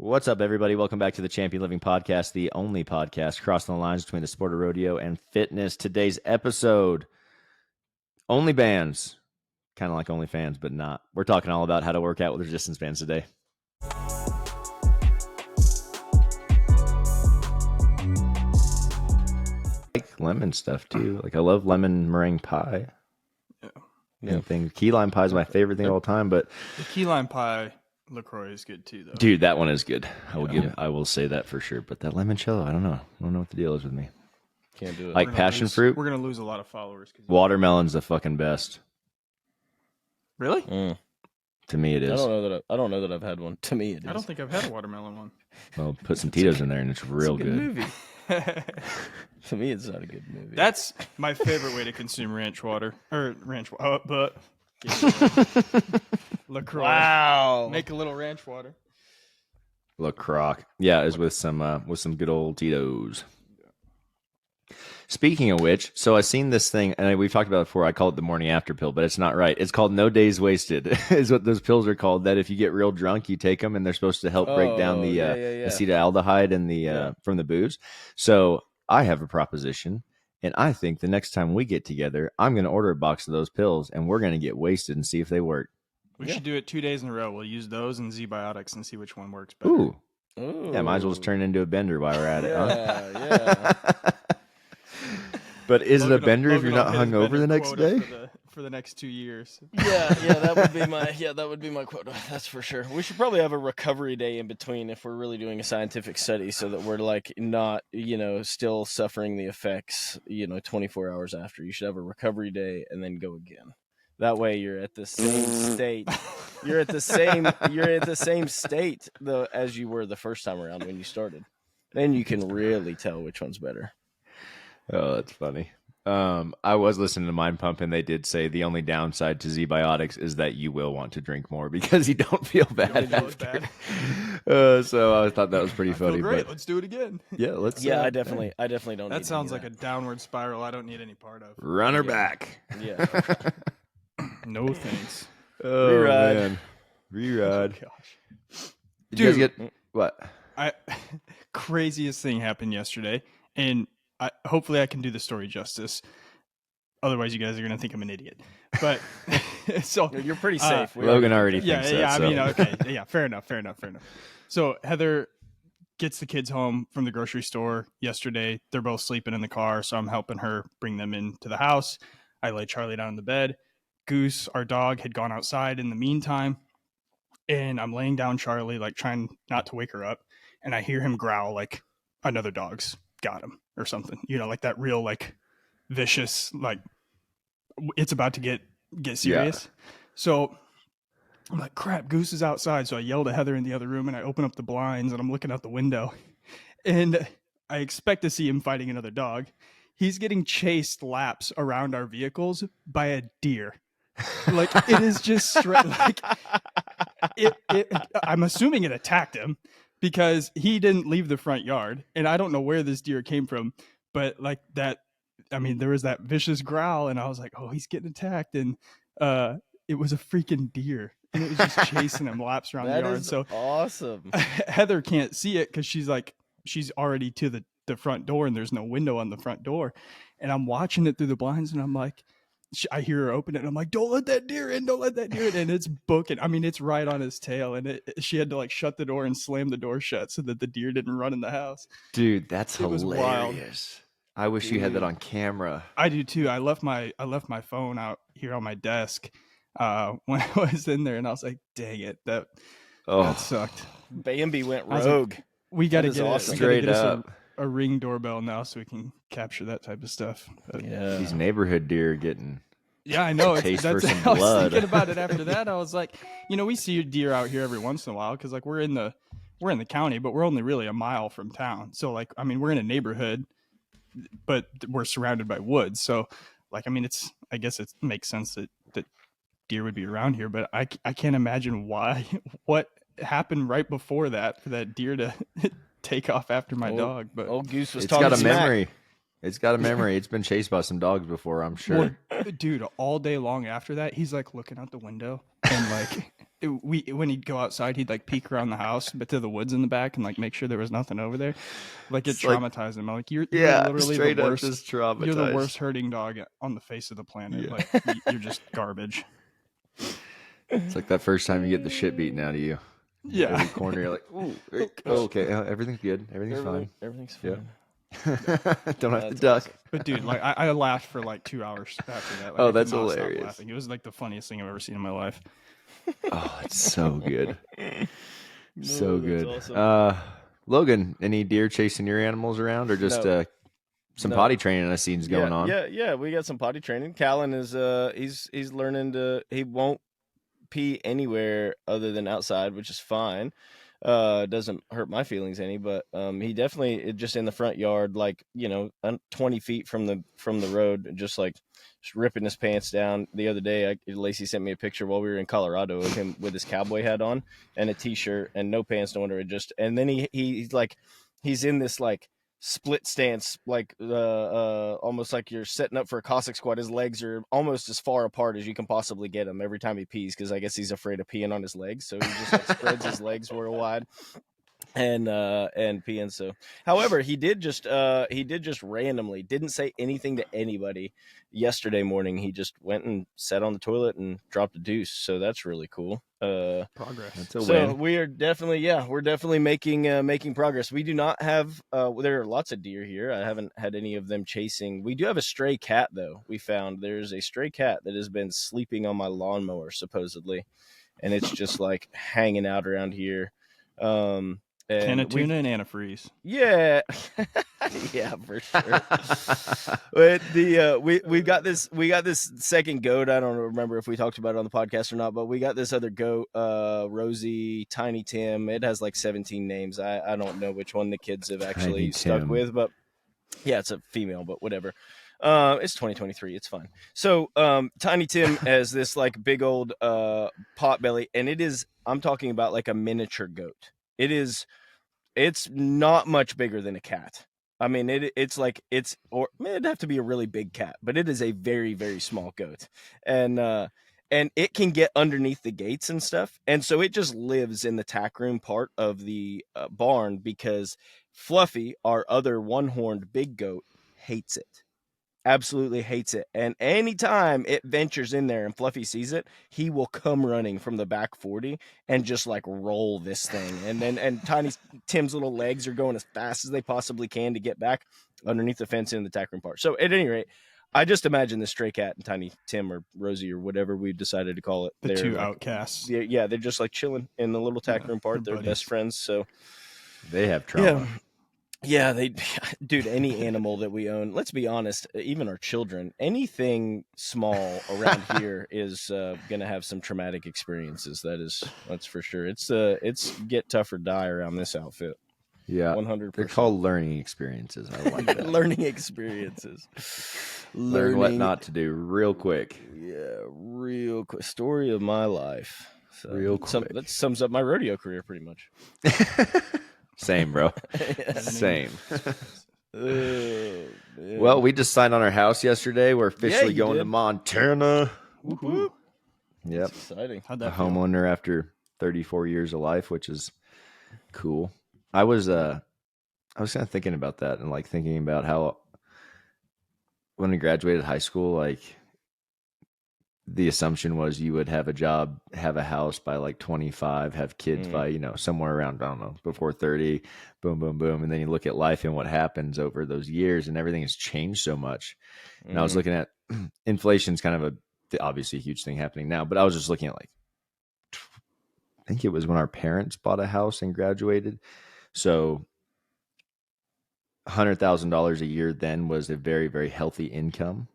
What's up, everybody? Welcome back to the Champion Living podcast, the only podcast crossing the lines between the sport of rodeo and fitness. Today's episode, only bands, kind of like OnlyFans, but not. We're talking all about how to work out with resistance bands today. I like lemon stuff too. Like I love lemon meringue pie. Yeah. Key lime pie is my favorite thing of all time, but the key lime pie LaCroix is good too, though. Dude, that one is good. I will say that for sure. But that limoncello, I don't know. I don't know what the deal is with me. Can't do it. Like passion fruit. We're gonna lose a lot of followers. Watermelon's the fucking best. Really? To me, it is. I don't know that I've had one. To me, it is. I don't think I've had a watermelon one. Well, put some Tito's in there, and it's real it's a good. movie. To me, it's not a good movie. That's my favorite way to consume ranch water or ranch. But LaCroix. Wow. Make a little ranch water. LaCroix. Yeah, is with some good old Tito's. Speaking of which, so I seen this thing, and we've talked about it before. I call it the morning after pill, but it's not right. It's called No Days Wasted, is what those pills are called. That if you get real drunk, you take them, and they're supposed to help break down the acetaldehyde and the from the booze. So I have a proposition, and I think the next time we get together, I'm going to order a box of those pills, and we're going to get wasted and see if they work. We should do it 2 days in a row. We'll use those and Z-Biotics and see which one works better. Ooh. Yeah, might as well just turn it into a bender while we're at it. Yeah. But is it a bender if you're Logan not will hit hungover his the next bender day? quota for the next 2 years. Yeah, that would be my quota. That's for sure. We should probably have a recovery day in between if we're really doing a scientific study, so that we're like not, still suffering the effects, 24 hours after. You should have a recovery day and then go again. That way you're at the same state. You're at the same state though as you were the first time around when you started. Then you can really tell which one's better. Oh, that's funny. I was listening to Mind Pump, and they did say the only downside to Z-Biotics is that you will want to drink more because you don't feel bad after. So I thought that was pretty funny. Feel great. But Let's do it again. yeah, let's. Yeah, I definitely don't. That sounds like a downward spiral. I don't need any part of. Run her back. Yeah. No thanks. Oh, Reride. man. Reride. Gosh. Did you guys get what? Craziest thing happened yesterday, and hopefully I can do the story justice. Otherwise, you guys are gonna think I'm an idiot. But so You're pretty safe. Logan already thinks that. Yeah. So. I mean, okay, yeah, fair enough. So Heather gets the kids home from the grocery store yesterday. They're both sleeping in the car, so I'm helping her bring them into the house. I lay Charlie down in the bed. Goose, our dog, had gone outside in the meantime, and I'm laying down Charlie, like trying not to wake her up, and I hear him growl like another dog's got him or something, like that real like vicious, like it's about to get serious. Yeah. So I'm like, crap, Goose is outside. So I yelled at Heather in the other room, and I open up the blinds, and I'm looking out the window, and I expect to see him fighting another dog. He's getting chased laps around our vehicles by a deer. Like it is just straight, like I'm assuming it attacked him because he didn't leave the front yard, and I don't know where this deer came from, but like that, I mean, there was that vicious growl, and I was like, oh, he's getting attacked, and it was a freaking deer, and it was just chasing him laps around the yard. Is so awesome. Heather can't see it because she's already to the front door, and there's no window on the front door, and I'm watching it through the blinds, and I'm like, I hear her open it, and I'm like, don't let that deer in, and it's booking. I mean, it's right on his tail, and she had to like shut the door and slam the door shut so that the deer didn't run in the house. Dude, that's hilarious. Hilarious. I wish you had that on camera. I do too. I left my phone out here on my desk when I was in there, and I was like, dang it, that sucked. Bambi went rogue. Like, we got to get awesome. Straight up a Ring doorbell now so we can capture that type of stuff. But, yeah, these neighborhood deer getting. Yeah, I know. Taste for some I was blood. thinking about it after that. I was like, we see deer out here every once in a while because like we're in the county, but we're only really a mile from town. So like, I mean, we're in a neighborhood, but we're surrounded by woods. So like, I mean, I guess it makes sense that deer would be around here, but I can't imagine what happened right before that for that deer to take off after my dog. But old Goose was it's talking got a smack. memory. It's got a memory. It's been chased by some dogs before, I'm sure. Well, dude, all day long after that, he's like looking out the window and like when he'd go outside, he'd like peek around the house, but to the woods in the back, and like make sure there was nothing over there. Like it traumatized him. I'm like, you're literally the worst. Just traumatized. You're the worst herding dog on the face of the planet. Yeah. Like you're just garbage. It's like that first time you get the shit beaten out of you. Yeah. Every corner, you're like, ooh, okay, everything's good. Everything's fine. Everything's fine. Don't have to duck. Awesome. But dude, like I laughed for like 2 hours after that. Like, Oh, I could that's not stop hilarious. laughing. It was like the funniest thing I've ever seen in my life. Oh, it's so good. So good. Awesome. Logan, any deer chasing your animals around, or just some potty training I seen's going on? Yeah. We got some potty training. Callan is he's learning he won't pee anywhere other than outside, which is fine. Doesn't hurt my feelings any, but he definitely just in the front yard, like 20 feet from the road, just ripping his pants down. The other day, Lacey sent me a picture while we were in Colorado of him with his cowboy hat on and a t-shirt and no pants, no wonder. And then he's in this like split stance, like almost like you're setting up for a Cossack squad. His legs are almost as far apart as you can possibly get him every time he pees, because I guess he's afraid of peeing on his legs, so he just like spreads his legs real wide and peeing. So however, he did just randomly, didn't say anything to anybody yesterday morning. He just went and sat on the toilet and dropped a deuce, so that's really cool. Progress. That's a So win. we're definitely making progress. We do not have there are lots of deer here. I haven't had any of them chasing. We do have a stray cat though. We found there's a stray cat that has been sleeping on my lawnmower supposedly, and it's just like hanging out around here. Can of tuna and antifreeze. Yeah, yeah, for sure. But we got this second goat. I don't remember if we talked about it on the podcast or not, but we got this other goat, Rosie, Tiny Tim. It has like 17 names. I don't know which one the kids have actually stuck with, but yeah, it's a female, but whatever. It's 2023. It's fine. So Tiny Tim has this like big old pot belly, and I'm talking about like a miniature goat. It's not much bigger than a cat. I mean, it'd have to be a really big cat, but it is a very, very small goat. And it can get underneath the gates and stuff. And so it just lives in the tack room part of the barn, because Fluffy, our other one-horned big goat, hates it. Absolutely hates it. And anytime it ventures in there and Fluffy sees it, he will come running from the back 40 and just like roll this thing. And Tiny Tim's little legs are going as fast as they possibly can to get back underneath the fence in the tack room part. So at any rate, I just imagine the stray cat and Tiny Tim or Rosie or whatever we've decided to call it. The two outcasts. Yeah, they're just like chilling in the little tack room part. They're best friends. So they have trauma. Yeah, dude, any animal that we own, let's be honest, even our children, anything small around here is going to have some traumatic experiences. That's for sure. It's get tough or die around this outfit. Yeah, 100%. They're called learning experiences. I like that. Learning experiences. Learn what not to do real quick. Yeah, real quick. Story of my life. So, real quick. That sums up my rodeo career pretty much. Same, bro. Same. Man. Well, we just signed on our house yesterday. We're officially going to Montana. Woohoo! Yep. That's exciting. How'd that a feel? homeowner after 34 years of life, which is cool. I was kind of thinking about that and like thinking about how when I graduated high school, like the assumption was you would have a job, have a house by like 25, have kids by, somewhere around, I don't know, before 30, boom, boom, boom. And then you look at life and what happens over those years and everything has changed so much. And I was looking at inflation's kind of obviously a huge thing happening now, but I was just looking at like, I think it was when our parents bought a house and graduated. So $100,000 a year then was a very, very healthy income.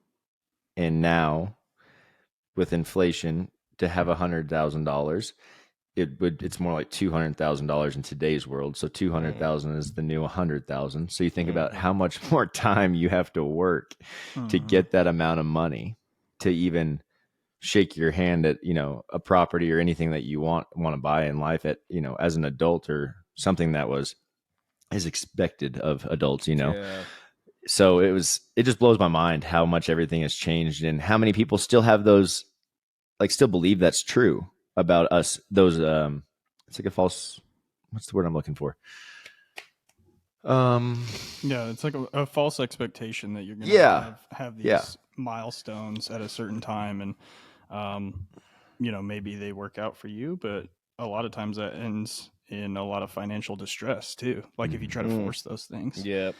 And now with inflation, to have $100,000, it's more like $200,000 in today's world. So 200,000 is the new 100,000. So you think about how much more time you have to work to get that amount of money to even shake your hand at, a property or anything that you want to buy in life at, as an adult or something that is expected of adults, Yeah. So it just blows my mind how much everything has changed and how many people still have those, like still believe that's true. about us. Those it's like a false. What's the word I'm looking for? Yeah, it's like a false expectation that you're gonna have these milestones at a certain time, and maybe they work out for you, but a lot of times that ends in a lot of financial distress too. Like if you try to force those things. Yeah.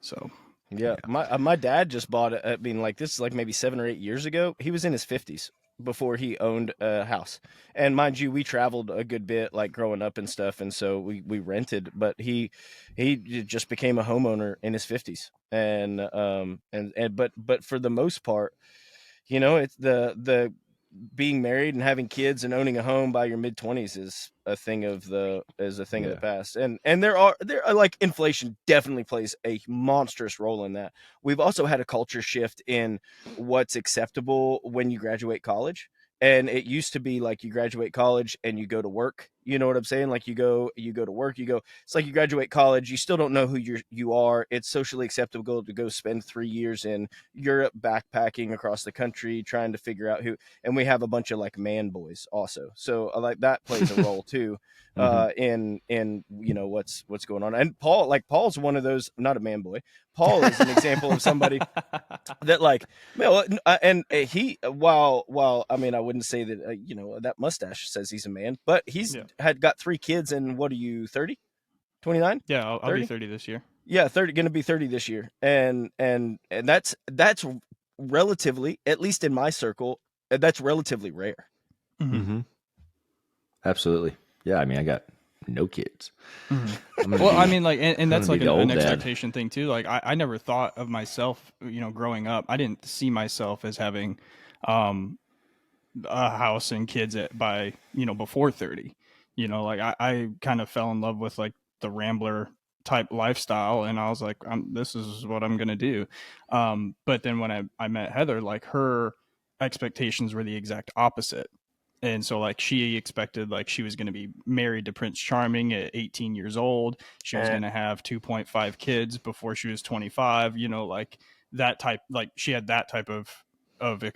So. Yeah. My dad just bought it. I mean, like this is like maybe 7 or 8 years ago. He was in his 50s before he owned a house. And mind you, we traveled a good bit, like growing up and stuff, and so we rented. But he just became a homeowner in his 50s, but for the most part, it's the being married and having kids and owning a home by your mid-20s is a thing of the past. And there are like inflation definitely plays a monstrous role in that. We've also had a culture shift in what's acceptable when you graduate college. And it used to be like you graduate college and you go to work. You know what I'm saying? Like you go to work, it's like you graduate college, you still don't know who you are. It's socially acceptable to go spend 3 years in Europe backpacking across the country trying to figure out who, and we have a bunch of like man boys also. So like that plays a role too. In what's going on. And Paul's one of those, not a man boy. Paul is an example of somebody that like, and he, while I mean, I wouldn't say that, that mustache says he's a man, but he's had got 3 kids. And what are you, 30, 29? Yeah, I'll be 30 this year. Yeah. Going to be 30 this year. And that's relatively, at least in my circle, that's relatively rare. Mm-hmm. Absolutely. Yeah, I mean, I got no kids. Well, I mean, like, and that's like an expectation thing too. Like, I never thought of myself, growing up. I didn't see myself as having a house and kids by before 30. Like I kind of fell in love with like the Rambler type lifestyle, and I was like, this is what I'm gonna do. But then when I met Heather, like her expectations were the exact opposite. And so like she expected like she was going to be married to Prince Charming at 18 years old. She was going to have 2.5 kids before she was 25, like that type, like she had that type of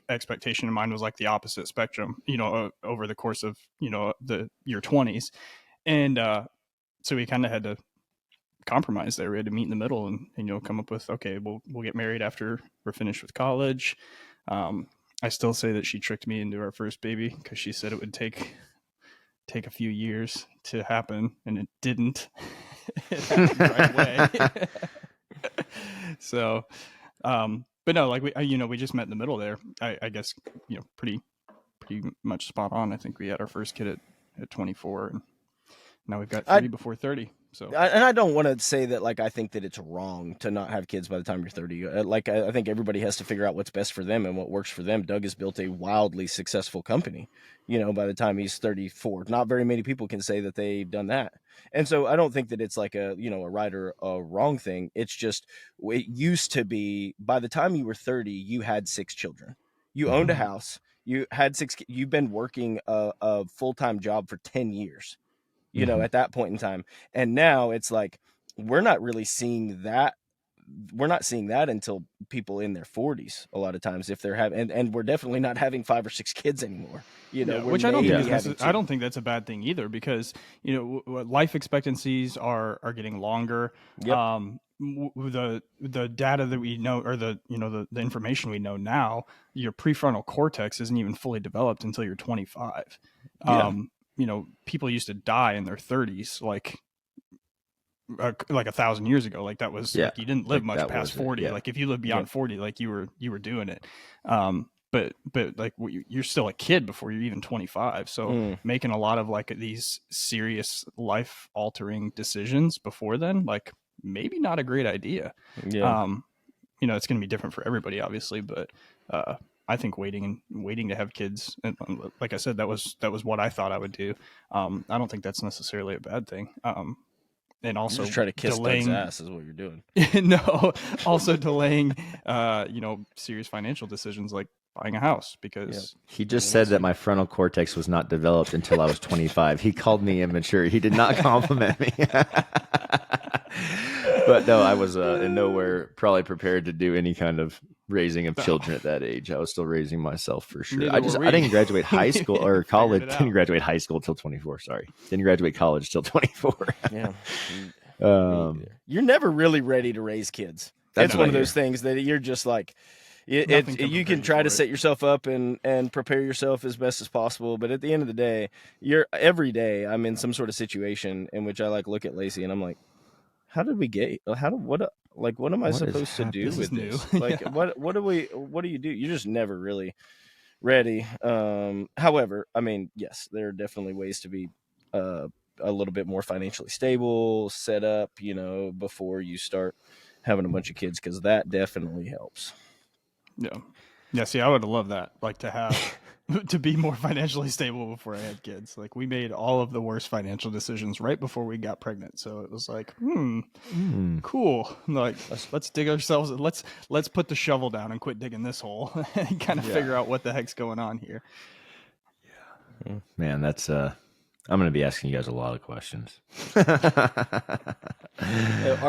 expectation. And mine was like the opposite spectrum, over the course of, your 20s. And so we kind of had to compromise there. We had to meet in the middle and come up with, okay, we'll get married after we're finished with college. I still say that she tricked me into our first baby because she said it would take a few years to happen, and it didn't. It happened right away. So, but no, like we just met in the middle there. I guess pretty much spot on. I think we had our first kid at 24, and now we've got 3 before 30. So, and I don't want to say that like I think that it's wrong to not have kids by the time you're 30. Like I think everybody has to figure out what's best for them and what works for them. Doug has built a wildly successful company, by the time he's 34. Not very many people can say that they've done that. And so I don't think that it's like a right or a wrong thing. It's just it used to be by the time you were 30, you had 6 children. You owned a house. You had 6. You've been working a full-time job for 10 years. At that point in time. And now it's like, we're not really seeing that. We're not seeing that until people in their 40s, a lot of times, if they're having, and we're definitely not having 5 or 6 kids anymore, which I don't think that's a bad thing either, because, life expectancies are getting longer. Yep. The data that we know, or the information we know now, your prefrontal cortex isn't even fully developed until you're 25. Yeah. People used to die in their 30s, like 1,000 years ago. Like that was, like, you didn't live much past 40. Like if you lived beyond 40, like you were doing it. But like you're still a kid before you're even 25. So making a lot of like these serious life altering decisions before then, like maybe not a great idea. Yeah. It's going to be different for everybody, obviously, but, I think waiting to have kids, and like I said, that was what I thought I would do. I don't think that's necessarily a bad thing. And also, just try to kiss Doug's ass is what you're doing. No, also delaying, serious financial decisions like buying a house, because he just said that my frontal cortex was not developed until I was 25. He called me immature. He did not compliment me. But no, I was in nowhere probably prepared to do any kind of raising of children at that age. I was still raising myself for sure. Neither I were we. didn't graduate high school or college. Figured it out. Didn't graduate high school till 24. Sorry, didn't graduate college till 24. Yeah. You're never really ready to raise kids. It's one of those things that you're just like, you can try to set yourself up and prepare yourself as best as possible, but at the end of the day, every day I'm in some sort of situation in which I like look at Lacey and I'm like, how did we get? What am I supposed to do with this? Like, what do you do? You're just never really ready. However, I mean, yes, there are definitely ways to be a little bit more financially stable, set up, before you start having a bunch of kids, because that definitely helps. Yeah. See, I would love that. Like to have to be more financially stable before I had kids. Like we made all of the worst financial decisions right before we got pregnant. So it was like, cool. Like let's dig ourselves. Let's put the shovel down and quit digging this hole and kind of figure out what the heck's going on here. Yeah, man, that's I'm going to be asking you guys a lot of questions. Our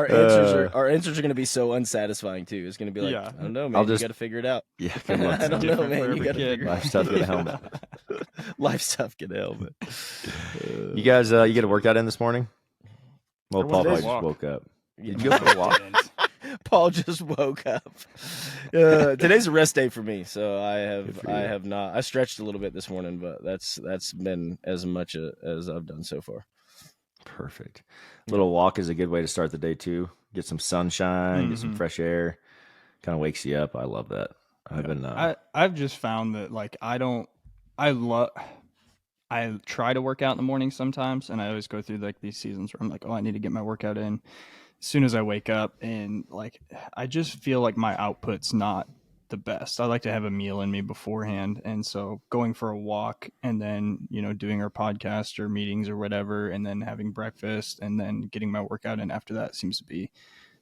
answers are going to be so unsatisfying too. It's going to be like, I don't know, man. You got to figure it out. Yeah, I don't know, man. You got to figure it out. Life's tough. Get a helmet. Life's tough. Get a helmet. You guys, you get a workout in this morning? Well, Paul probably just woke up. Did you go for a walk? Paul just woke up. Today's a rest day for me, so I have not. I stretched a little bit this morning, but that's been as much as I've done so far. Perfect. Little walk is a good way to start the day too. Get some sunshine, get some fresh air. Kind of wakes you up. I love that. I've just found that like I try to work out in the morning sometimes, and I always go through like these seasons where I'm like, oh, I need to get my workout in as soon as I wake up, and like I just feel like my output's not the best. I like to have a meal in me beforehand, and so going for a walk and then doing our podcast or meetings or whatever, and then having breakfast and then getting my workout in after that seems to be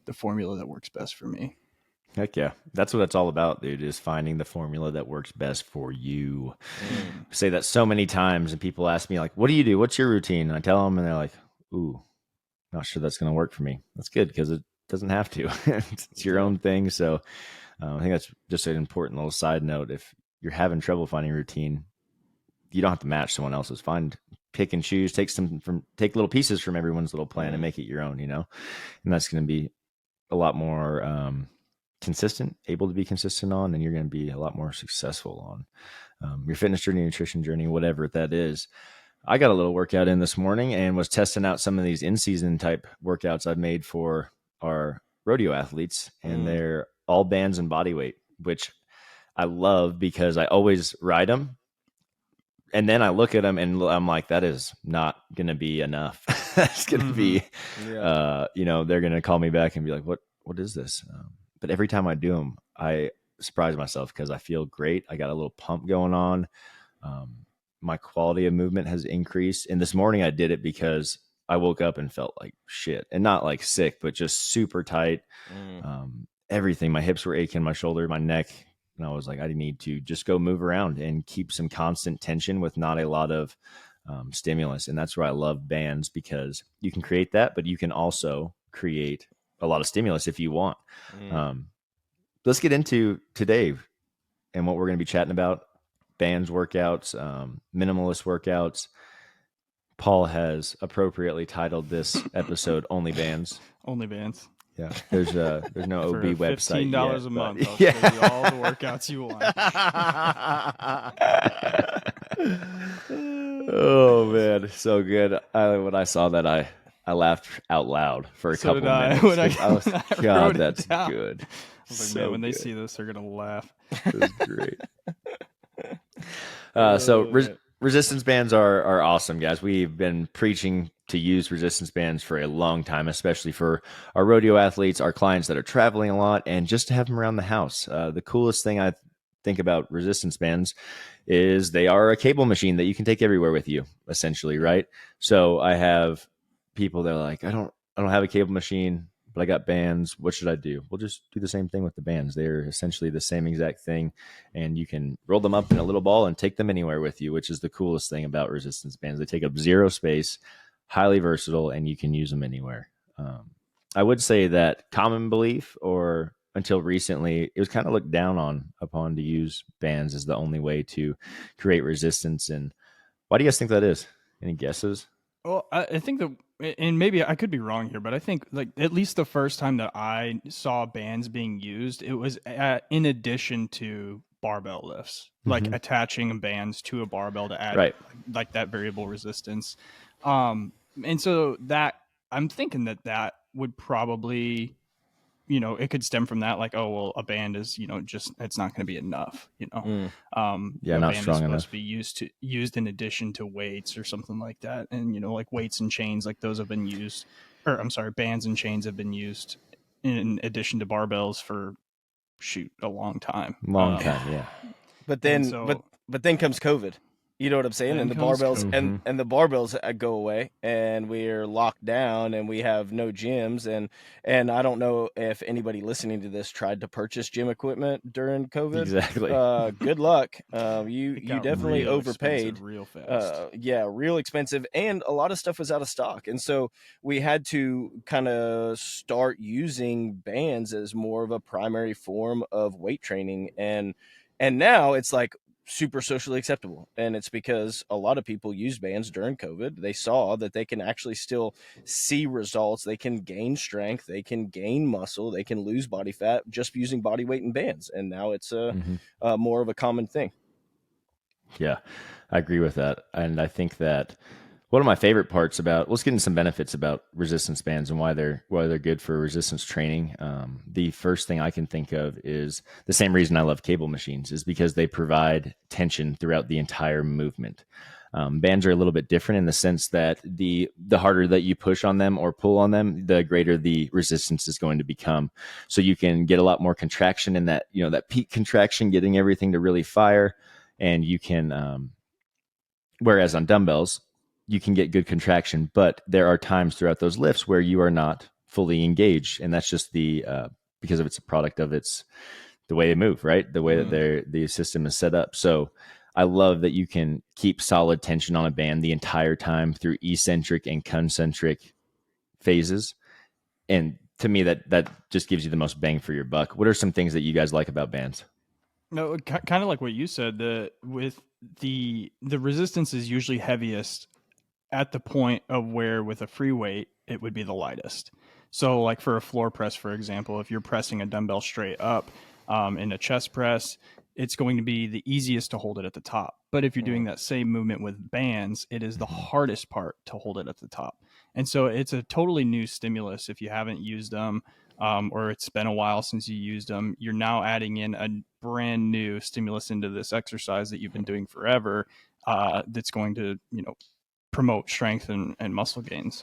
the formula that works best for me. Heck yeah. That's what it's all about, dude, is finding the formula that works best for you. I say that so many times, and people ask me like, what do you do? What's your routine? And I tell them, and they're like, ooh, not sure that's going to work for me. That's good, because it doesn't have to. It's your own thing. So I think that's just an important little side note. If you're having trouble finding a routine, you don't have to match someone else's. Pick and choose, take little pieces from everyone's little plan and make it your own, and that's going to be a lot more able to be consistent on, and you're going to be a lot more successful on your fitness journey, nutrition journey, whatever that is. I got a little workout in this morning and was testing out some of these in-season type workouts I've made for our rodeo athletes, and they're all bands and body weight, which I love because I always ride them. And then I look at them and I'm like, that is not going to be enough. That's going to be, they're going to call me back and be like, what is this? But every time I do them, I surprise myself because I feel great. I got a little pump going on. My quality of movement has increased. And this morning I did it because I woke up and felt like shit, and not like sick, but just super tight. Everything, my hips were aching, my shoulder, my neck. And I was like, I need to just go move around and keep some constant tension with not a lot of stimulus. And that's where I love bands, because you can create that, but you can also create a lot of stimulus if you want. Let's get into today and what we're going to be chatting about. Bands workouts, minimalist workouts. Paul has appropriately titled this episode "Only Bands." Only bands. Yeah, there's no OB website. $15 a month. I'll show you all the workouts you want. Oh man, so good. When I saw that, I laughed out loud for a couple minutes. God, that's good. I was like, man, when they see this, they're gonna laugh. It was great. Resistance bands are awesome, guys. We've been preaching to use resistance bands for a long time, especially for our rodeo athletes, our clients that are traveling a lot, and just to have them around the house. The coolest thing I think about resistance bands is they are a cable machine that you can take everywhere with you, essentially, right? So I have people that are like, I don't have a cable machine, but I got bands. What should I do? We'll just do the same thing with the bands. They're essentially the same exact thing, and you can roll them up in a little ball and take them anywhere with you, which is the coolest thing about resistance bands. They take up zero space, highly versatile, and you can use them anywhere. I would say that common belief or until recently, it was kind of looked down upon to use bands as the only way to create resistance. And why do you guys think that is? Any guesses? Well, I think that, and maybe I could be wrong here, but I think like at least the first time that I saw bands being used, it was in addition to barbell lifts, like attaching bands to a barbell to add like that variable resistance. And so that I'm thinking that would probably, it could stem from that, like, oh, well, a band is, just, it's not going to be enough, Yeah, a not band strong is supposed enough. to be used in addition to weights or something like that. And, like weights and chains, like those have been used, or I'm sorry, bands and chains have been used in addition to barbells for a long time. Yeah. But then, so, but then comes COVID. You know what I'm saying? And the barbells COVID. and the barbells go away, and we're locked down, and we have no gyms. And I don't know if anybody listening to this tried to purchase gym equipment during COVID. Exactly. Good luck. You definitely overpaid. Real fast. Yeah, real expensive, and a lot of stuff was out of stock, and so we had to kind of start using bands as more of a primary form of weight training, and now it's like super socially acceptable. And it's because a lot of people used bands during COVID. They saw that they can actually still see results. They can gain strength, they can gain muscle, they can lose body fat just using body weight and bands. And now it's more of a common thing. Yeah, I agree with that. And I think that one of my favorite parts about, let's get into some benefits about resistance bands and why they're good for resistance training. The first thing I can think of is the same reason I love cable machines is because they provide tension throughout the entire movement. Bands are a little bit different in the sense that the harder that you push on them or pull on them, the greater the resistance is going to become. So you can get a lot more contraction in that, that peak contraction, getting everything to really fire. And you can, whereas on dumbbells, you can get good contraction, but there are times throughout those lifts where you are not fully engaged. And that's just because of it's a product of the way they move, right? The way that the system is set up. So I love that you can keep solid tension on a band the entire time through eccentric and concentric phases. And to me, that just gives you the most bang for your buck. What are some things that you guys like about bands? No, kind of like what you said, with the resistance is usually heaviest at the point of where with a free weight, it would be the lightest. So like for a floor press, for example, if you're pressing a dumbbell straight up in a chest press, it's going to be the easiest to hold it at the top. But if you're doing that same movement with bands, it is the hardest part to hold it at the top. And so it's a totally new stimulus if you haven't used them. Or it's been a while since you used them, you're now adding in a brand new stimulus into this exercise that you've been doing forever. That's going to, promote strength and muscle gains.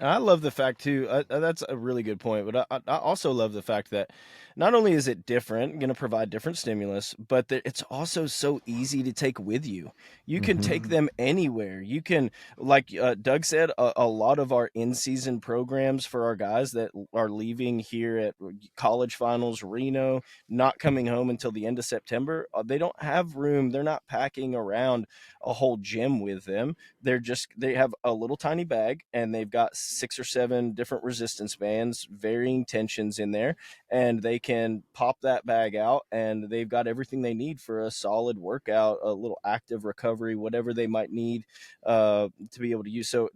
I love the fact too. That's a really good point. But I also love the fact that not only is it different, going to provide different stimulus, but that it's also so easy to take with you. You can take them anywhere. You can, like Doug said, a lot of our in-season programs for our guys that are leaving here at college finals, Reno, not coming home until the end of September. They don't have room. They're not packing around a whole gym with them. They have a little tiny bag, and they've got 6 or 7 different resistance bands, varying tensions in there, and they can pop that bag out, and they've got everything they need for a solid workout, a little active recovery, whatever they might need to be able to use. So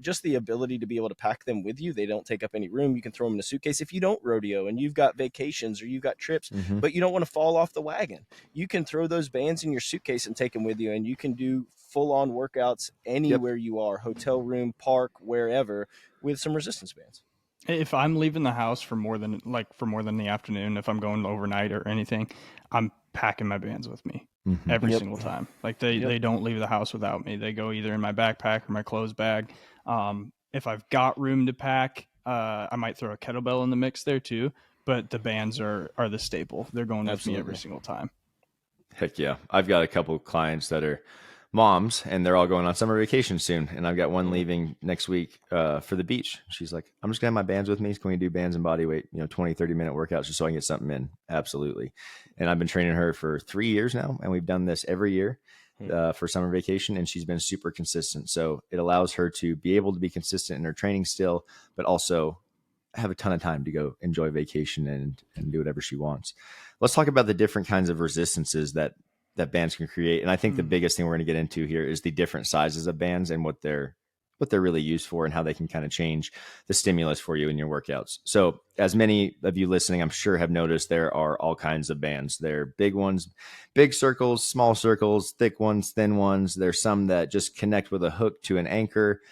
just the ability to be able to pack them with you, they don't take up any room. You can throw them in a suitcase. If you don't rodeo and you've got vacations or you've got trips, but you don't want to fall off the wagon, you can throw those bands in your suitcase and take them with you, and you can do full-on workouts anywhere you are, hotel room, park, wherever, with some resistance bands. If I'm leaving the house for more than the afternoon, if I'm going overnight or anything, I'm packing my bands with me every single time. Like they don't leave the house without me. They go either in my backpack or my clothes bag. If I've got room to pack, I might throw a kettlebell in the mix there too. But the bands are the staple. They're going with me every single time. Heck yeah. I've got a couple clients that are moms, and they're all going on summer vacation soon. And I've got one leaving next week for the beach. She's like, I'm just gonna have my bands with me. Can we do bands and body weight, 20, 30-minute workouts just so I can get something in? Absolutely. And I've been training her for 3 years now, and we've done this every year for summer vacation, and she's been super consistent. So it allows her to be able to be consistent in her training still, but also have a ton of time to go enjoy vacation and do whatever she wants. Let's talk about the different kinds of resistances that bands can create. And I think the biggest thing we're going to get into here is the different sizes of bands and what they're really used for and how they can kind of change the stimulus for you in your workouts. So as many of you listening, I'm sure have noticed, there are all kinds of bands. There are big ones, big circles, small circles, thick ones, thin ones. There's some that just connect with a hook to an anchor.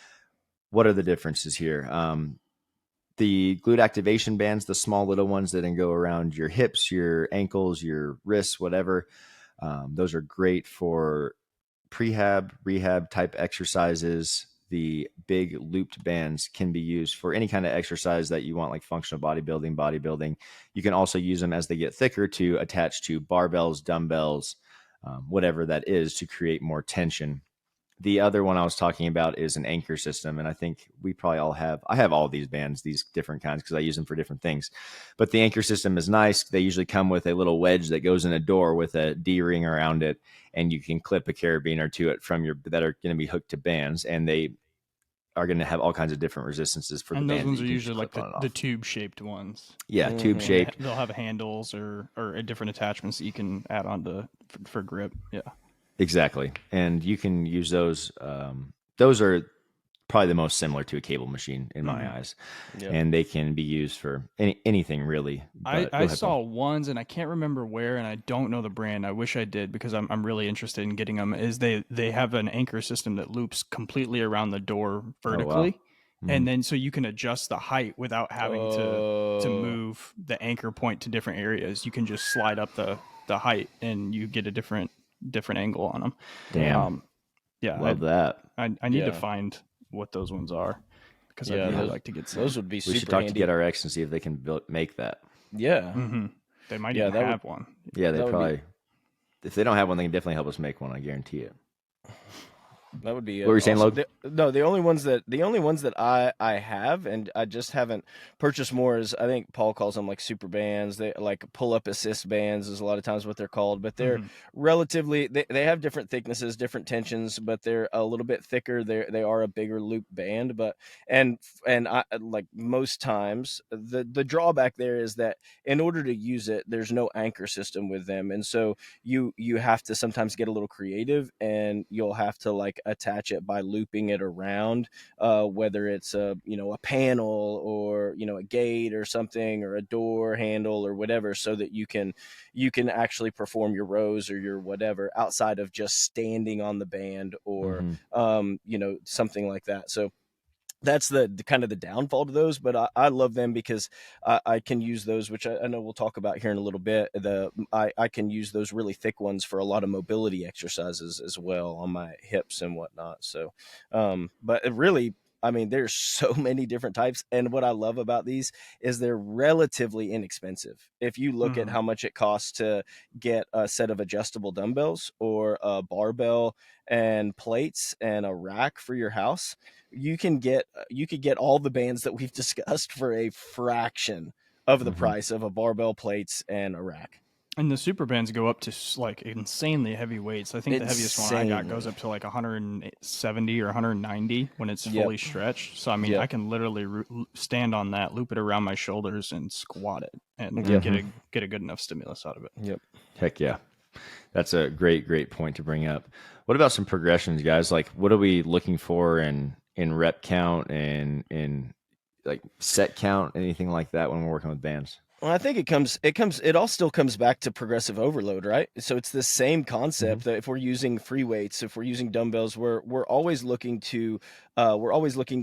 What are the differences here? The glute activation bands, the small little ones that can go around your hips, your ankles, your wrists, whatever. Those are great for prehab, rehab type exercises. The big looped bands can be used for any kind of exercise that you want, like functional bodybuilding. You can also use them as they get thicker to attach to barbells, dumbbells, whatever that is, to create more tension. The other one I was talking about is an anchor system. And I think we probably all have, I have all these bands, these different kinds, because I use them for different things. But the anchor system is nice. They usually come with a little wedge that goes in a door with a D-ring around it. And you can clip a carabiner to it that are going to be hooked to bands. And they are going to have all kinds of different resistances for the bands. And those ones are usually like the tube-shaped ones. Yeah, tube-shaped. They'll have handles or different attachments that you can add on for grip. Yeah. Exactly. And you can use those. Those are probably the most similar to a cable machine in my eyes. Yep. And they can be used for anything really. I saw ones, and I can't remember where, and I don't know the brand. I wish I did, because I'm really interested in getting them. Is they have an anchor system that loops completely around the door vertically. Oh, wow. And then so you can adjust the height without having to move the anchor point to different areas. You can just slide up the height, and you get a different angle on them. Damn. Yeah, love that. I need to find what those ones are, because I'd really like to get some. Those would be super handy. We should talk handy. to GetRx and see if they can make that. Yeah. Mm-hmm. They might even have one. Yeah, they probably. If they don't have one, they can definitely help us make one. I guarantee it. That would be. What were you saying, Logan? The only ones that I have, and I just haven't purchased more, is, I think Paul calls them like super bands. They like pull up assist bands is a lot of times what they're called, but they're relatively. They have different thicknesses, different tensions, but they're a little bit thicker. They are a bigger loop band, but and I, like most times, the drawback there is that in order to use it, there's no anchor system with them, and so you have to sometimes get a little creative, and you'll have to like attach it by looping it around, whether it's a panel or a gate or something, or a door handle or whatever, so that you can actually perform your rows or your whatever outside of just standing on the band or something like that. So that's the kind of the downfall to those, but I love them because I can use those, which I know we'll talk about here in a little bit. I can use those really thick ones for a lot of mobility exercises as well on my hips and whatnot. So, but it really, I mean, there's so many different types. And what I love about these is they're relatively inexpensive. If you look at how much it costs to get a set of adjustable dumbbells or a barbell and plates and a rack for your house, you could get all the bands that we've discussed for a fraction of the price of a barbell, plates, and a rack. And the super bands go up to like insanely heavy weights. I think the heaviest one I got goes up to like 170 or 190 when it's fully stretched. So I mean, I can literally stand on that, loop it around my shoulders, and squat it, and get a good enough stimulus out of it. Yep. Heck yeah. That's a great point to bring up. What about some progressions, guys? Like, what are we looking for in rep count and in like set count, anything like that when we're working with bands? Well, I think it all still comes back to progressive overload, right? So it's the same concept that if we're using free weights, if we're using dumbbells, we're always looking to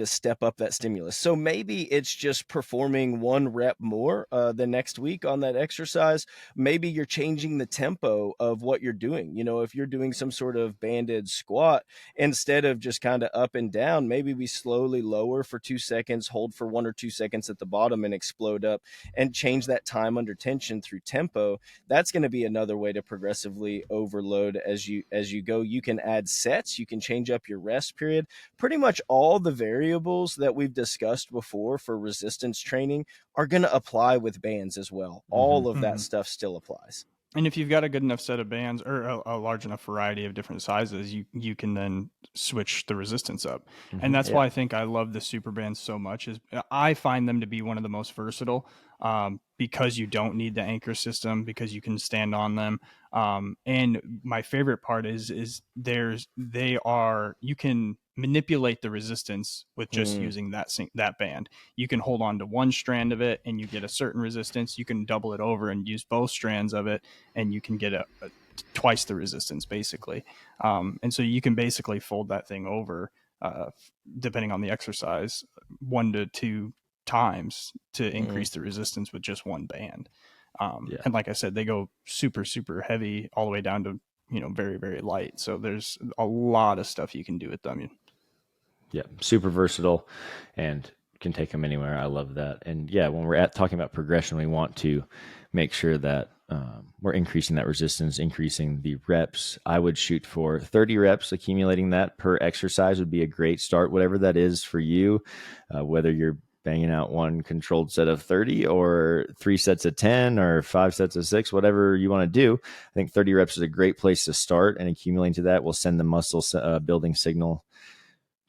step up that stimulus. So maybe it's just performing one rep more the next week on that exercise. Maybe you're changing the tempo of what you're doing. If you're doing some sort of banded squat, instead of just kind of up and down, maybe we slowly lower for 2 seconds, hold for 1 or 2 seconds at the bottom, and explode up, and change that time under tension through tempo. That's going to be another way to progressively overload as you go. You can add sets, you can change up your rest period. Pretty much all the variables that we've discussed before for resistance training are going to apply with bands as well. All of that stuff still applies. And if you've got a good enough set of bands or a large enough variety of different sizes, you can then switch the resistance up. And that's why I think I love the super bands so much. Is I find them to be one of the most versatile, because you don't need the anchor system, because you can stand on them. And my favorite part is you can manipulate the resistance with just using that band. You can hold on to one strand of it and you get a certain resistance. You can double it over and use both strands of it, and you can get twice the resistance basically. And so you can basically fold that thing over, depending on the exercise, 1 to 2 times to increase the resistance with just one band. And like I said, they go super, super heavy all the way down to, very, very light. So there's a lot of stuff you can do with them. Yeah, super versatile and can take them anywhere. I love that. And yeah, when we're talking about progression, we want to make sure that we're increasing that resistance, increasing the reps. I would shoot for 30 reps. Accumulating that per exercise would be a great start, whatever that is for you, whether you're banging out one controlled set of 30 or 3 sets of 10 or 5 sets of 6, whatever you want to do. I think 30 reps is a great place to start, and accumulating to that will send the muscle building signal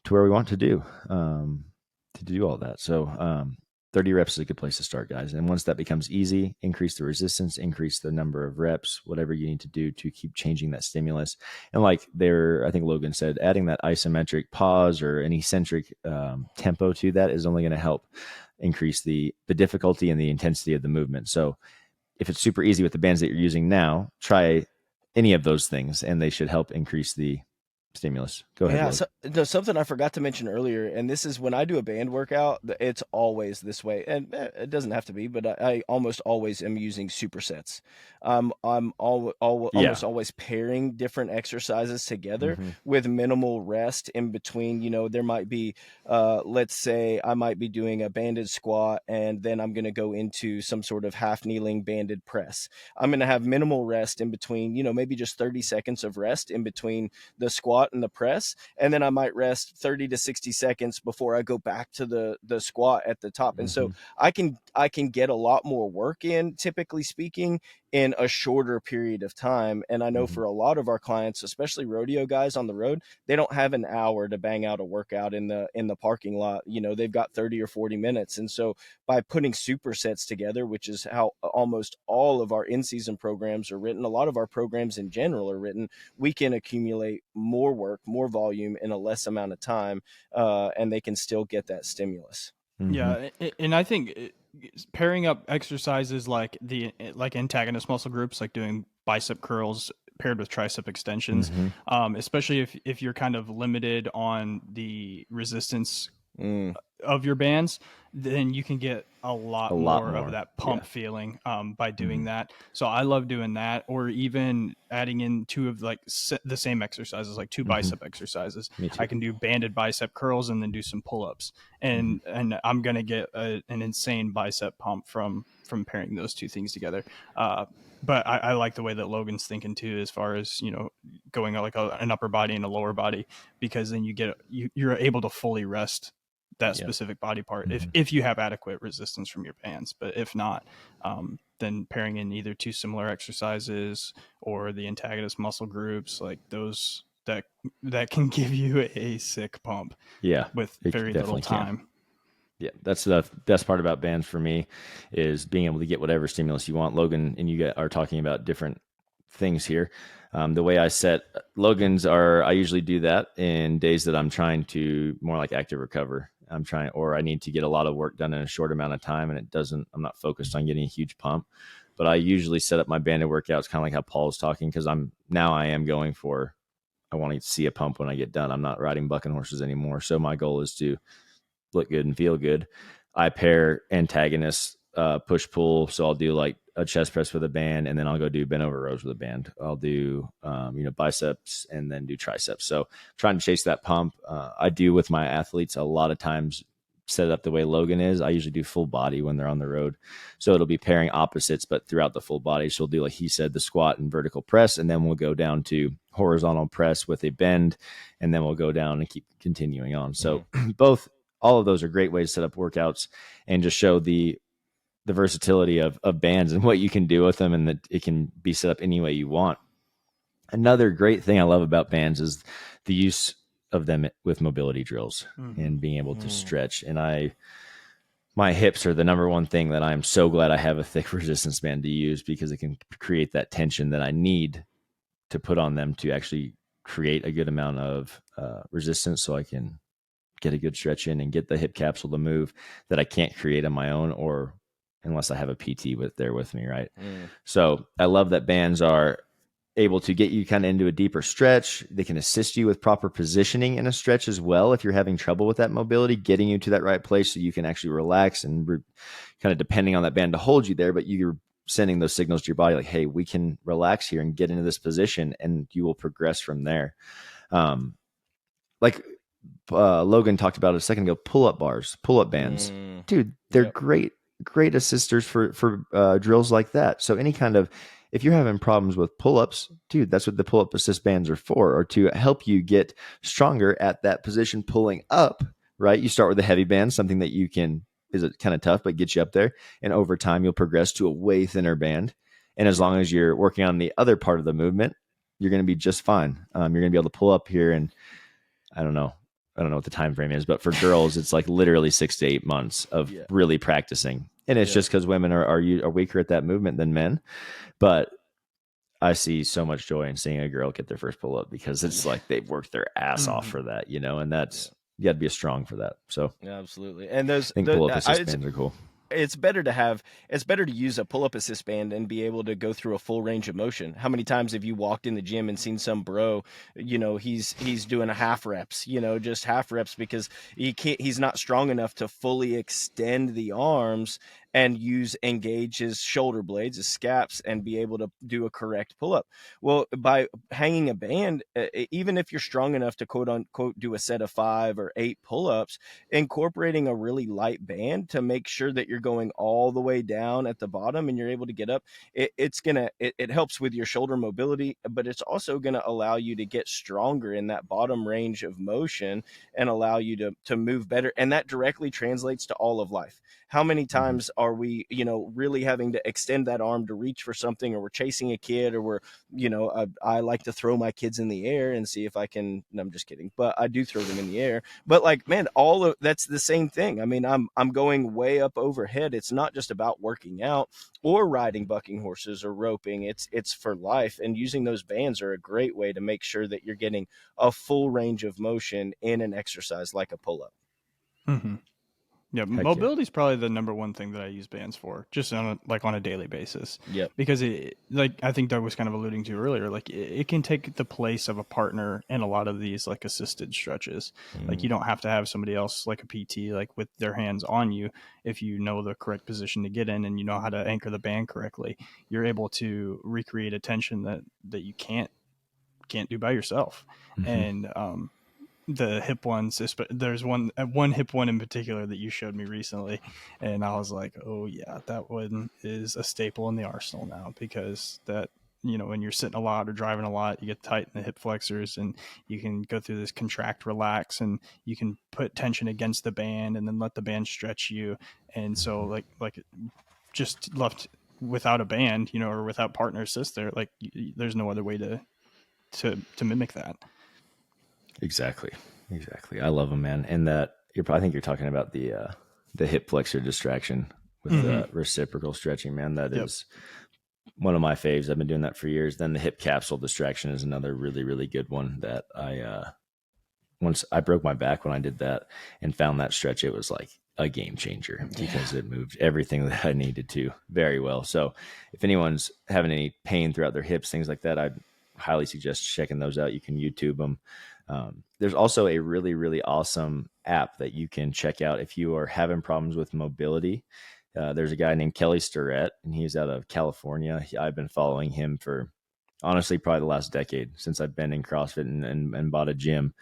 to where we want to do all that. So 30 reps is a good place to start, guys. And once that becomes easy, increase the resistance, increase the number of reps, whatever you need to do to keep changing that stimulus. And like I think Logan said, adding that isometric pause or an eccentric tempo to that is only going to help increase the difficulty and the intensity of the movement. So if it's super easy with the bands that you're using now, try any of those things, and they should help increase the stimulus. Go ahead. Yeah, something I forgot to mention earlier, and this is when I do a band workout, it's always this way, and it doesn't have to be, but I almost always am using supersets. I'm almost always pairing different exercises together with minimal rest in between. There might be, let's say I might be doing a banded squat, and then I'm going to go into some sort of half kneeling banded press. I'm going to have minimal rest in between, maybe just 30 seconds of rest in between the squat and the press, and then I might rest 30 to 60 seconds before I go back to the squat at the top. And so I can get a lot more work in, typically speaking, in a shorter period of time. And I know for a lot of our clients, especially rodeo guys on the road, they don't have an hour to bang out a workout in the parking lot. They've got 30 or 40 minutes. And so by putting supersets together, which is how almost all of our in-season programs are written, a lot of our programs in general are written, we can accumulate more work, more volume in a less amount of time, and they can still get that stimulus. Yeah, and I think pairing up exercises like antagonist muscle groups, like doing bicep curls paired with tricep extensions, especially if you're kind of limited on the resistance of your bands, then you can get a lot more of that pump feeling by doing that. So I love doing that, or even adding in 2 of the same exercises, like 2 bicep exercises. I can do banded bicep curls and then do some pull-ups, and I'm gonna get an insane bicep pump from pairing those 2 things together. But I like the way that Logan's thinking too, as far as going like an upper body and a lower body, because then you're able to fully rest that specific body part if you have adequate resistance from your bands. But if not, then pairing in either 2 similar exercises or the antagonist muscle groups, like those that can give you a sick pump with very little time. Yeah, that's the best part about bands for me, is being able to get whatever stimulus you want. Logan and you are talking about different things here. The way I set Logan's I usually do that in days that I'm trying to more like active recover. Or I need to get a lot of work done in a short amount of time, and I'm not focused on getting a huge pump. But I usually set up my banded workouts kind of like how Paul's talking, because I am going for, I want to see a pump when I get done. I'm not riding bucking horses anymore. So my goal is to look good and feel good. I pair antagonists, push pull. So I'll do like a chest press with a band, and then I'll go do bent over rows with a band. I'll do, biceps and then do triceps. So trying to chase that pump. I do with my athletes a lot of times set it up the way Logan is. I usually do full body when they're on the road. So it'll be pairing opposites, but throughout the full body. So we'll do, like he said, the squat and vertical press, and then we'll go down to horizontal press with a bend, and then we'll go down and keep continuing on. So all of those are great ways to set up workouts and just show the the versatility of bands and what you can do with them, and that it can be set up any way you want. Another great thing I love about bands is the use of them with mobility drills and being able to stretch. And my hips are the number one thing that I'm so glad I have a thick resistance band to use, because it can create that tension that I need to put on them to actually create a good amount of resistance, so I can get a good stretch in and get the hip capsule to move that I can't create on my own, or unless I have a PT with me, right? So I love that bands are able to get you kind of into a deeper stretch. They can assist you with proper positioning in a stretch as well. If you're having trouble with that mobility, getting you to that right place so you can actually relax and kind of depending on that band to hold you there, but you're sending those signals to your body like, hey, we can relax here and get into this position, and you will progress from there. Like Logan talked about it a second ago, pull-up bars, pull-up bands. Dude, they're great assisters for drills like that. So any kind of, if you're having problems with pull-ups, dude, that's what the pull-up assist bands are for, or to help you get stronger at that position pulling up, right? You start with a heavy band, something that you can, is kind of tough, but gets you up there. And over time, you'll progress to a way thinner band. And as long as you're working on the other part of the movement, you're going to be just fine. You're going to be able to pull up here, and I don't know what the time frame is, but for girls, it's like literally 6 to 8 months of really practicing. And it's just because women are weaker at that movement than men. But I see so much joy in seeing a girl get their first pull up, because it's like they've worked their ass off for that, and that's, you got to be strong for that. So yeah, absolutely. And I think pull-up assist bands are cool. It's better to use a pull-up assist band and be able to go through a full range of motion. How many times have you walked in the gym and seen some bro, he's doing a half reps, just half reps, because he's not strong enough to fully extend the arms and engage his shoulder blades, his scaps, and be able to do a correct pull-up. Well, by hanging a band, even if you're strong enough to quote unquote do a set of 5 or 8 pull-ups, incorporating a really light band to make sure that you're going all the way down at the bottom and you're able to get up, it helps with your shoulder mobility, but it's also going to allow you to get stronger in that bottom range of motion and allow you to move better. And that directly translates to all of life. How many times are we, really having to extend that arm to reach for something, or we're chasing a kid, or we're, I like to throw my kids in the air and see if I can, no, I'm just kidding, but I do throw them in the air. But like, man, all of that's the same thing. I mean, I'm going way up overhead. It's not just about working out or riding bucking horses or roping. It's for life. And using those bands are a great way to make sure that you're getting a full range of motion in an exercise like a pull-up. Yeah, mobility is probably the number one thing that I use bands for, just on a daily basis. Yeah, because I think Doug was kind of alluding to earlier, like it can take the place of a partner in a lot of these like assisted stretches. Like you don't have to have somebody else like a PT like with their hands on you. If you know the correct position to get in and you know how to anchor the band correctly, you're able to recreate a tension that you can't do by yourself. And the hip ones, there's one hip one in particular that you showed me recently, and I was like, oh yeah, that one is a staple in the arsenal now, because that, when you're sitting a lot or driving a lot, you get tight in the hip flexors, and you can go through this contract relax, and you can put tension against the band and then let the band stretch you. And so like just left without a band, or without partner assist there, like there's no other way to mimic that. Exactly. I love them, man. And that I think you're talking about the hip flexor distraction with the reciprocal stretching, man. That is one of my faves. I've been doing that for years. Then the hip capsule distraction is another really, really good one that once I broke my back when I did that and found that stretch, it was like a game changer because it moved everything that I needed to very well. So if anyone's having any pain throughout their hips, things like that, I'd highly suggest checking those out. You can YouTube them. There's also a really, really awesome app that you can check out if you are having problems with mobility. There's a guy named Kelly Starrett, and he's out of California. I've been following him for honestly probably the last decade since I've been in CrossFit and bought a gym.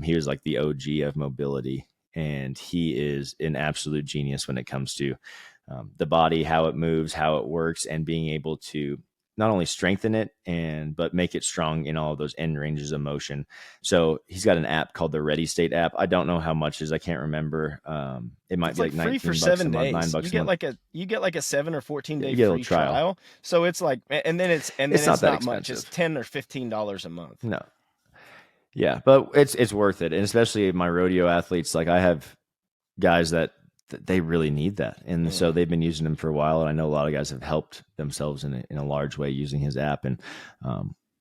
He was like the OG of mobility, and he is an absolute genius when it comes to the body, how it moves, how it works, and being able to not only strengthen it but make it strong in all of those end ranges of motion. So he's got an app called the Ready State app. I don't know how much it is. I can't remember. It might be like free for $19 7 a month, days. $9 You a get month. you get like a 7 or 14 day get a free trial. trial. So it's like, and then it's not much. It's $10 or $15 a month. No. Yeah, but it's worth it. And especially my rodeo athletes, like I have guys that they really need that. And so they've been using them for a while. And I know a lot of guys have helped themselves in a large way using his app. And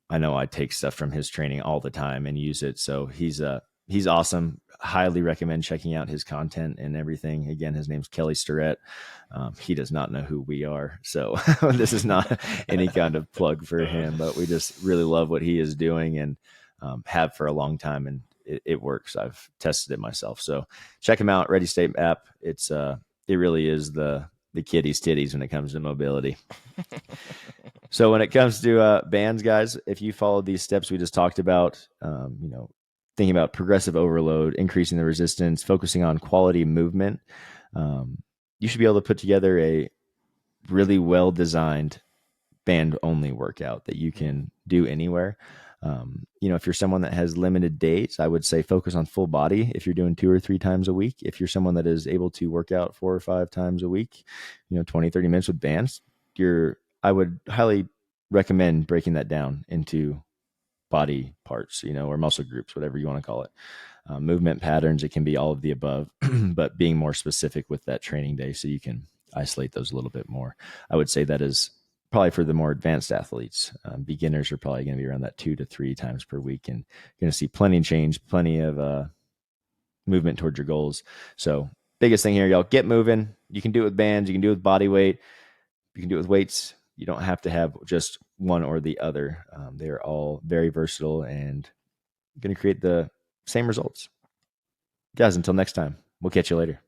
I know I take stuff from his training all the time and use it. So he's awesome. Highly recommend checking out his content and everything. Again, his name's Kelly Starrett. He does not know who we are. So this is not any kind of plug for him, but we just really love what he is doing and have for a long time. And it works. I've tested it myself. So check him out. Ready State app. It really is the kitty's titties when it comes to mobility. So when it comes to bands, guys, if you follow these steps we just talked about, thinking about progressive overload, increasing the resistance, focusing on quality movement, you should be able to put together a really well-designed band-only workout that you can do anywhere. If you're someone that has limited days, I would say focus on full body. If you're doing 2 or 3 times a week, if you're someone that is able to work out 4 or 5 times a week, 20, 30 minutes with bands, I would highly recommend breaking that down into body parts, or muscle groups, whatever you want to call it. Movement patterns, it can be all of the above, but being more specific with that training day so you can isolate those a little bit more. I would say that is probably for the more advanced athletes. Beginners are probably going to be around that 2 to 3 times per week, and you're going to see plenty of change, plenty of movement towards your goals. So biggest thing here, y'all, get moving. You can do it with bands. You can do it with body weight. You can do it with weights. You don't have to have just one or the other. They're all very versatile and going to create the same results. Guys, until next time, we'll catch you later.